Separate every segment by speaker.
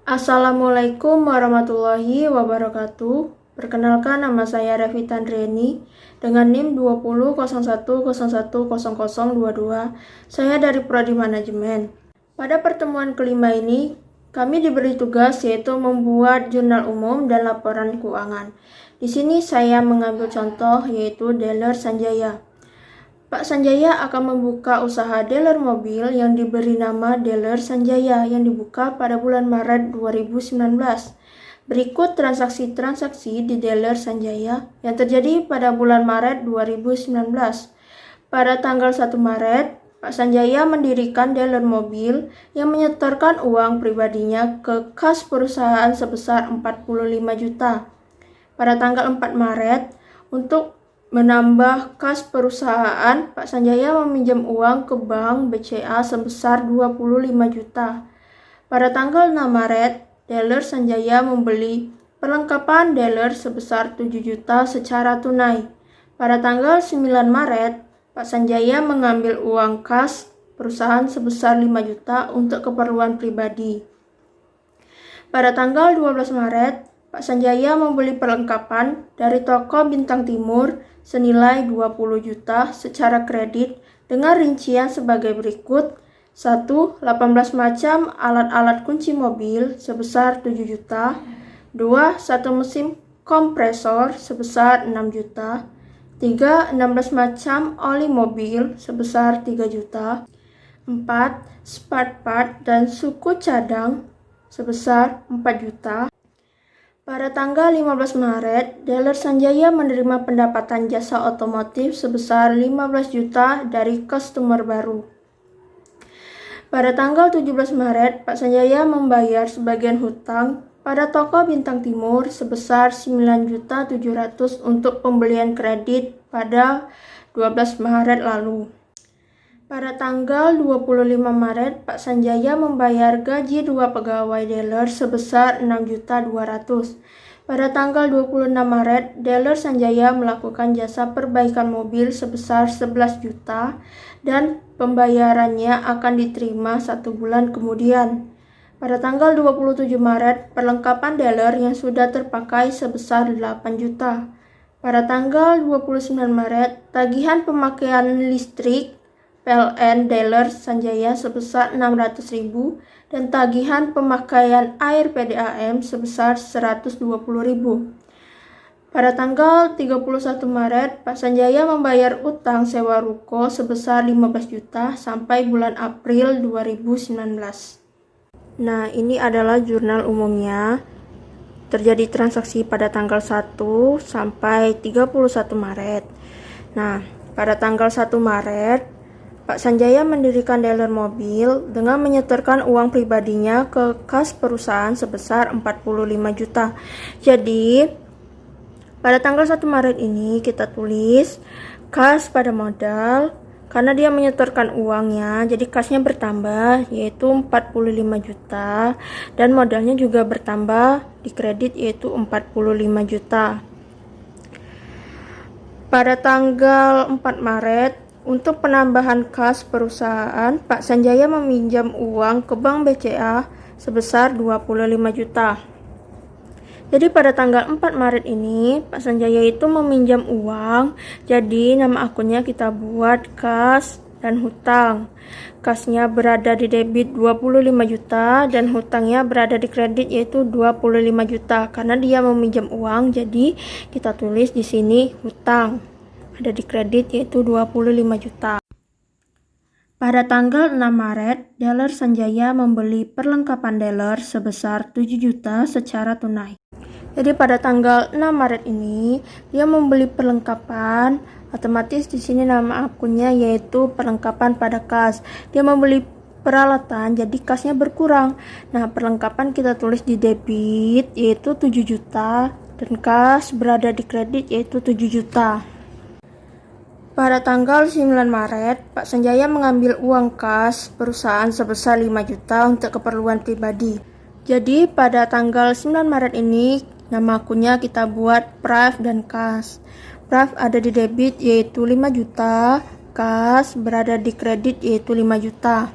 Speaker 1: Assalamualaikum warahmatullahi wabarakatuh. Perkenalkan, nama saya Revita Andriani dengan NIM 20.01.01.0022. Saya dari Prodi Manajemen. Pada pertemuan kelima ini, kami diberi tugas yaitu membuat jurnal umum dan laporan keuangan. Di sini saya mengambil contoh yaitu dealer Sanjaya. Pak Sanjaya akan membuka usaha dealer mobil yang diberi nama Dealer Sanjaya yang dibuka pada bulan Maret 2019. Berikut transaksi-transaksi di Dealer Sanjaya yang terjadi pada bulan Maret 2019. Pada tanggal 1 Maret, Pak Sanjaya mendirikan dealer mobil yang menyetorkan uang pribadinya ke kas perusahaan sebesar 45 juta. Pada tanggal 4 Maret, untuk menambah kas perusahaan, Pak Sanjaya meminjam uang ke bank BCA sebesar 25 juta. Pada tanggal 6 Maret, dealer Sanjaya membeli perlengkapan dealer sebesar 7 juta secara tunai. Pada tanggal 9 Maret, Pak Sanjaya mengambil uang kas perusahaan sebesar 5 juta untuk keperluan pribadi. Pada tanggal 12 Maret, Pak Sanjaya membeli perlengkapan dari toko Bintang Timur senilai 20 juta secara kredit dengan rincian sebagai berikut. 1. 18 macam alat-alat kunci mobil sebesar 7 juta. 2. 1 mesin kompresor sebesar 6 juta. 3. 16 macam oli mobil sebesar 3 juta. 4. Spare part dan suku cadang sebesar 4 juta. Pada tanggal 15 Maret, dealer Sanjaya menerima pendapatan jasa otomotif sebesar 15 juta dari customer baru. Pada tanggal 17 Maret, Pak Sanjaya membayar sebagian hutang pada toko Bintang Timur sebesar 9.700.000 untuk pembelian kredit pada 12 Maret lalu. Pada tanggal 25 Maret, Pak Sanjaya membayar gaji 2 pegawai dealer sebesar 6.200.000. Pada tanggal 26 Maret, dealer Sanjaya melakukan jasa perbaikan mobil sebesar 11 juta dan pembayarannya akan diterima 1 bulan kemudian. Pada tanggal 27 Maret, perlengkapan dealer yang sudah terpakai sebesar 8 juta. Pada tanggal 29 Maret, tagihan pemakaian listrik PLN dealer Sanjaya sebesar 600.000 dan tagihan pemakaian air PDAM sebesar 120.000. Pada tanggal 31 Maret, Pak Sanjaya membayar utang sewa ruko sebesar 15 juta sampai bulan April 2019. Nah, ini adalah jurnal umumnya. Terjadi transaksi pada tanggal 1 sampai 31 Maret. Nah, pada tanggal 1 Maret, Pak Sanjaya mendirikan dealer mobil dengan menyetorkan uang pribadinya ke kas perusahaan sebesar 45 juta. Jadi, pada tanggal 1 Maret ini kita tulis kas pada modal karena dia menyetorkan uangnya, jadi kasnya bertambah yaitu 45 juta dan modalnya juga bertambah di kredit yaitu 45 juta. Pada tanggal 4 Maret, untuk penambahan kas perusahaan, Pak Sanjaya meminjam uang ke bank BCA sebesar 25 juta. Jadi pada tanggal 4 Maret ini, Pak Sanjaya itu meminjam uang, jadi nama akunnya kita buat kas dan hutang. Kasnya berada di debit 25 juta dan hutangnya berada di kredit yaitu 25 juta. Karena dia meminjam uang, jadi kita tulis di sini hutang. Ada di kredit yaitu 25 juta. Pada tanggal 6 Maret, dealer Sanjaya membeli perlengkapan dealer sebesar 7 juta secara tunai. Jadi pada tanggal 6 Maret ini dia membeli perlengkapan, otomatis di sini nama akunnya yaitu perlengkapan pada kas. Dia membeli peralatan jadi kasnya berkurang. Nah, perlengkapan kita tulis di debit yaitu 7 juta dan kas berada di kredit yaitu 7 juta. Pada tanggal 9 Maret, Pak Sanjaya mengambil uang kas perusahaan sebesar 5 juta untuk keperluan pribadi. Jadi pada tanggal 9 Maret ini, nama akunnya kita buat PRAF dan kas. PRAF ada di debit yaitu 5 juta, kas berada di kredit yaitu 5 juta.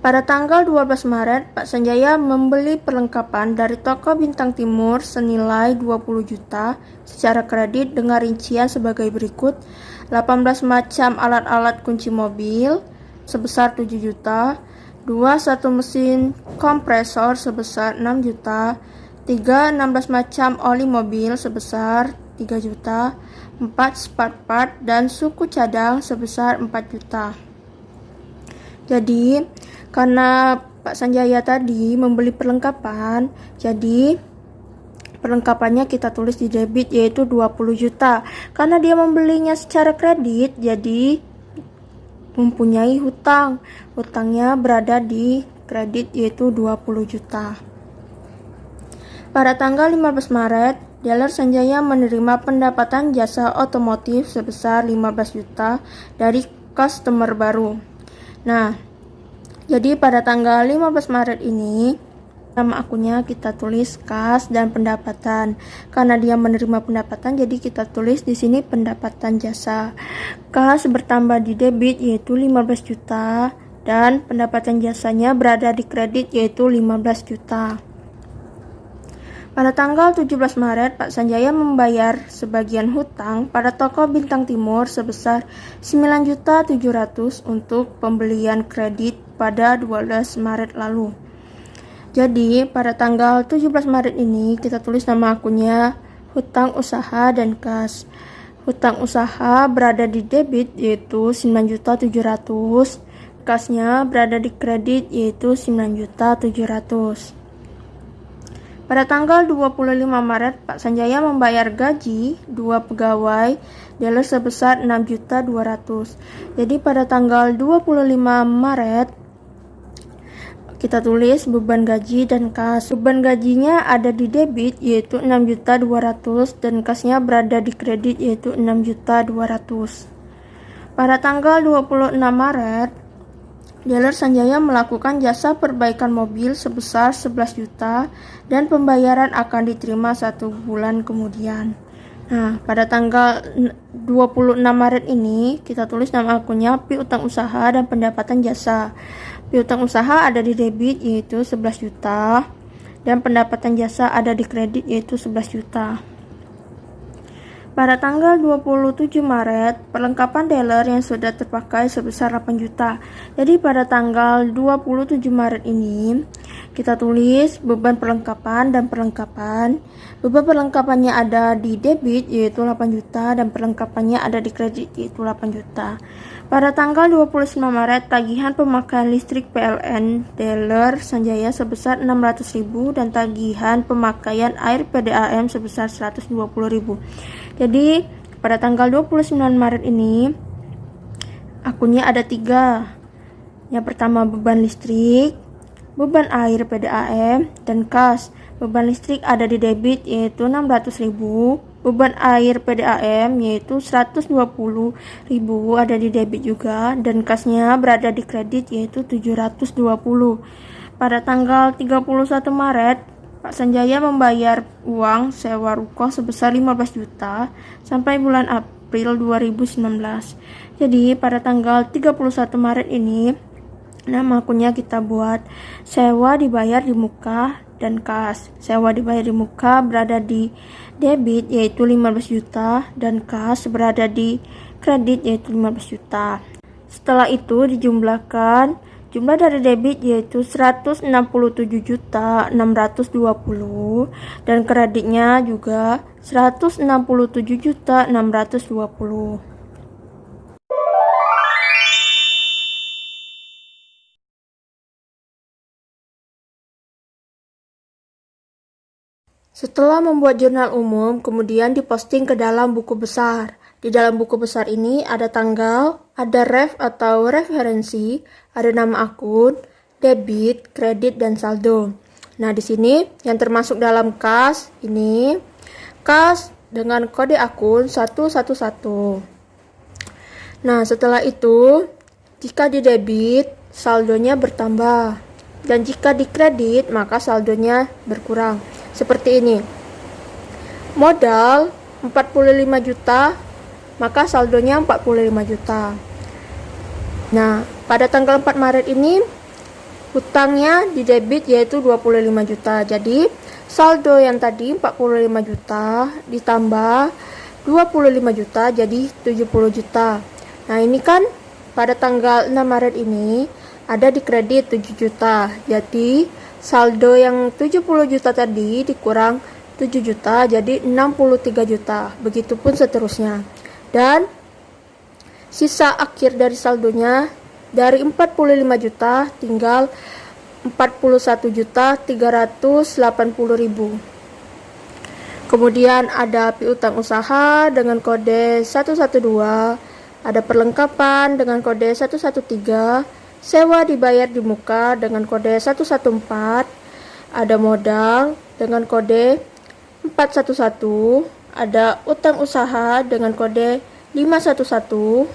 Speaker 1: Pada tanggal 12 Maret, Pak Sanjaya membeli perlengkapan dari toko Bintang Timur senilai 20 juta secara kredit dengan rincian sebagai berikut: 18 macam alat-alat kunci mobil sebesar 7 juta, 1 mesin kompresor sebesar 6 juta, 16 macam oli mobil sebesar 3 juta, 4 spare part dan suku cadang sebesar 4 juta. Jadi, karena Pak Sanjaya tadi membeli perlengkapan, jadi perlengkapannya kita tulis di debit yaitu 20 juta. Karena dia membelinya secara kredit, jadi mempunyai hutang. Hutangnya berada di kredit yaitu 20 juta. Pada tanggal 15 Maret, dealer Sanjaya menerima pendapatan jasa otomotif sebesar 15 juta dari customer baru. Nah, jadi pada tanggal 15 Maret ini, nama akunnya kita tulis kas dan pendapatan. Karena dia menerima pendapatan, jadi kita tulis di sini pendapatan jasa. Kas bertambah di debit yaitu 15 juta dan pendapatan jasanya berada di kredit yaitu 15 juta. Pada tanggal 17 Maret, Pak Sanjaya membayar sebagian hutang pada toko Bintang Timur sebesar 9.700.000 untuk pembelian kredit pada 12 Maret lalu. Jadi, pada tanggal 17 Maret ini kita tulis nama akunnya hutang usaha dan kas. Hutang usaha berada di debit yaitu 9.700.000, kasnya berada di kredit yaitu 9.700.000. Pada tanggal 25 Maret, Pak Sanjaya membayar gaji 2 pegawai dealer sebesar 6.200.000. Jadi pada tanggal 25 Maret kita tulis beban gaji dan kas. Beban gajinya ada di debit yaitu 6.200.000 dan kasnya berada di kredit yaitu 6.200.000. Pada tanggal 26 Maret, dealer Sanjaya melakukan jasa perbaikan mobil sebesar 11 juta dan pembayaran akan diterima 1 bulan kemudian. Nah, pada tanggal 26 Maret ini kita tulis nama akunnya piutang usaha dan pendapatan jasa. Piutang usaha ada di debit yaitu 11 juta dan pendapatan jasa ada di kredit yaitu 11 juta. Pada tanggal 27 Maret, perlengkapan dealer yang sudah terpakai sebesar 8 juta. Jadi pada tanggal 27 Maret ini, kita tulis beban perlengkapan dan perlengkapan. Beban perlengkapannya ada di debit yaitu 8 juta dan perlengkapannya ada di kredit yaitu 8 juta. Pada tanggal 29 Maret, tagihan pemakaian listrik PLN dealer Sanjaya sebesar 600.000 dan tagihan pemakaian air PDAM sebesar 120.000. Jadi pada tanggal 29 Maret ini akunnya ada 3. Yang pertama beban listrik, beban air PDAM, dan kas. Beban listrik ada di debit yaitu 600.000, beban air PDAM yaitu 120.000 ada di debit juga, dan kasnya berada di kredit yaitu 720. Pada tanggal 31 Maret, Pak Sanjaya membayar uang sewa ruko sebesar 15 juta sampai bulan April 2019. Jadi pada tanggal 31 Maret ini nama akunnya kita buat sewa dibayar di muka dan kas. Sewa dibayar di muka berada di debit yaitu 15 juta dan kas berada di kredit yaitu 15 juta. Setelah itu dijumlahkan jumlah dari debit yaitu 167.620 dan kreditnya juga 167.620. Setelah membuat jurnal umum, kemudian diposting ke dalam buku besar. Di dalam buku besar ini ada tanggal, ada ref atau referensi, ada nama akun, debit, kredit, dan saldo. Nah, di sini yang termasuk dalam kas ini, kas dengan kode akun 111. Nah, setelah itu, jika di debit, saldonya bertambah. Dan jika di kredit, maka saldonya berkurang. Seperti ini. Modal 45 juta, maka saldonya 45 juta. Nah, pada tanggal 4 Maret ini hutangnya di debit yaitu 25 juta. Jadi saldo yang tadi 45 juta ditambah 25 juta jadi 70 juta. Nah, ini kan pada tanggal 6 Maret ini ada di kredit 7 juta. Jadi saldo yang 70 juta tadi dikurang 7 juta jadi 63 juta. Begitupun seterusnya. Dan sisa akhir dari saldonya dari 45 juta tinggal 41.380.000. Kemudian ada piutang usaha dengan kode 112, ada perlengkapan dengan kode 113, sewa dibayar di muka dengan kode 114, ada modal dengan kode 411, ada utang usaha dengan kode 511,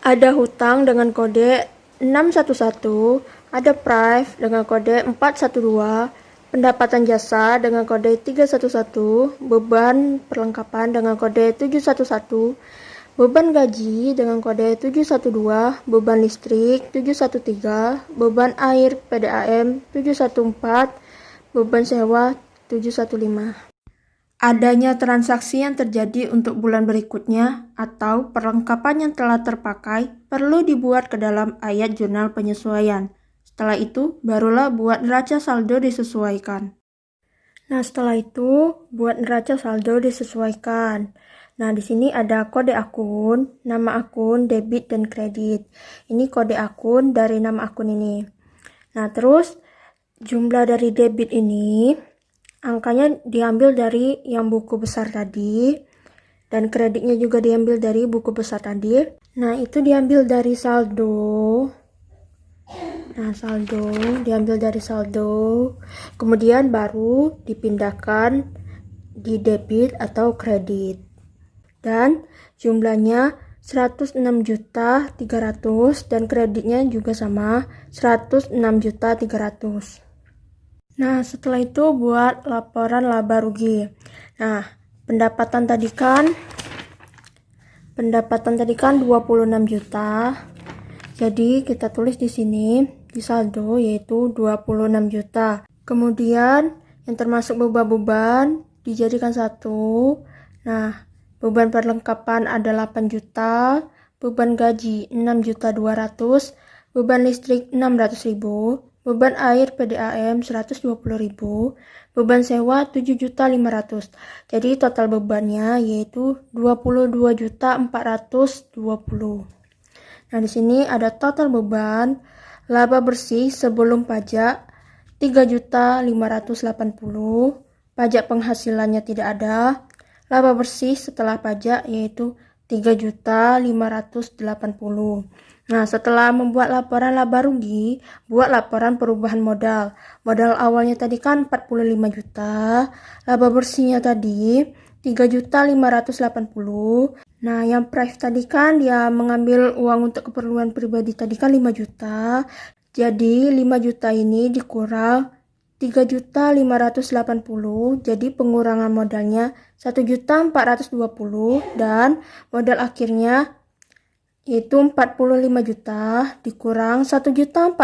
Speaker 1: ada hutang dengan kode 611, ada prive dengan kode 412, pendapatan jasa dengan kode 311, beban perlengkapan dengan kode 711, beban gaji dengan kode 712, beban listrik 713, beban air PDAM 714, beban sewa 715. Adanya transaksi yang terjadi untuk bulan berikutnya atau perlengkapan yang telah terpakai perlu dibuat ke dalam ayat jurnal penyesuaian. Setelah itu, barulah buat neraca saldo disesuaikan. Nah, setelah itu, buat neraca saldo disesuaikan. Nah, di sini ada kode akun, nama akun, debit, dan kredit. Ini kode akun dari nama akun ini. Nah, terus jumlah dari debit ini angkanya diambil dari yang buku besar tadi, dan kreditnya juga diambil dari buku besar tadi. Nah, itu diambil dari saldo. Nah, saldo diambil dari saldo, kemudian baru dipindahkan di debit atau kredit. Dan jumlahnya 106.300.000 dan kreditnya juga sama 106.300.000. Nah, setelah itu buat laporan laba rugi. Nah, pendapatan tadi kan 26 juta. Jadi kita tulis di sini di saldo yaitu 26 juta. Kemudian yang termasuk beban-beban dijadikan satu. Nah, beban perlengkapan ada 8 juta, beban gaji 6.200.000, beban listrik 600.000. Beban air PDAM 120.000, beban sewa 7.500.000. Jadi total bebannya yaitu 22.420. Nah, di sini ada total beban laba bersih sebelum pajak 3.580. Pajak penghasilannya tidak ada. Laba bersih setelah pajak yaitu 3.580. Nah, setelah membuat laporan laba rugi, buat laporan perubahan modal. Modal awalnya tadi kan 45 juta, laba bersihnya tadi 3.580. Nah, yang prive tadi kan dia mengambil uang untuk keperluan pribadi tadi kan 5 juta. Jadi 5 juta ini dikurang 3.580. Jadi pengurangan modalnya 1.420 dan modal akhirnya yaitu 45 juta dikurang 1.420,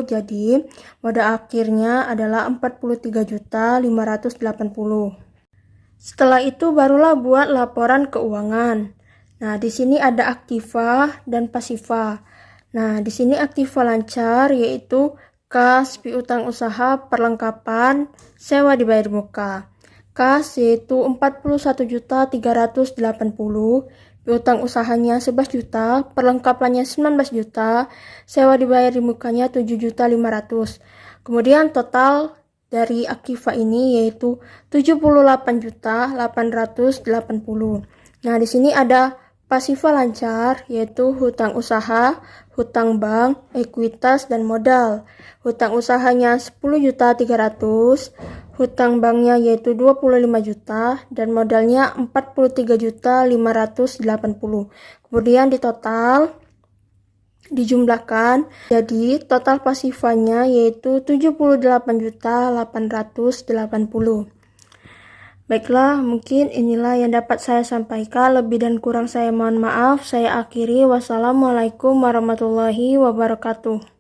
Speaker 1: jadi modal akhirnya adalah 43.580. Setelah itu barulah buat laporan keuangan. Nah, di sini ada aktiva dan pasiva. Nah, di sini aktiva lancar yaitu kas, piutang usaha, perlengkapan, sewa dibayar muka. Kas yaitu 41.380. Piutang usahanya 11 juta, perlengkapannya 19 juta, sewa dibayar di mukanya 7.500.000. Kemudian total dari aktiva ini yaitu 78.880. Nah, di sini ada pasiva lancar yaitu hutang usaha, hutang bank, ekuitas, dan modal. Hutang usahanya 10.300.000, hutang banknya yaitu 25 juta, dan modalnya 43.580. Kemudian di total dijumlahkan, jadi total pasifanya yaitu 78.880. Baiklah, mungkin inilah yang dapat saya sampaikan. Lebih dan kurang saya mohon maaf. Saya akhiri. Wassalamualaikum warahmatullahi wabarakatuh.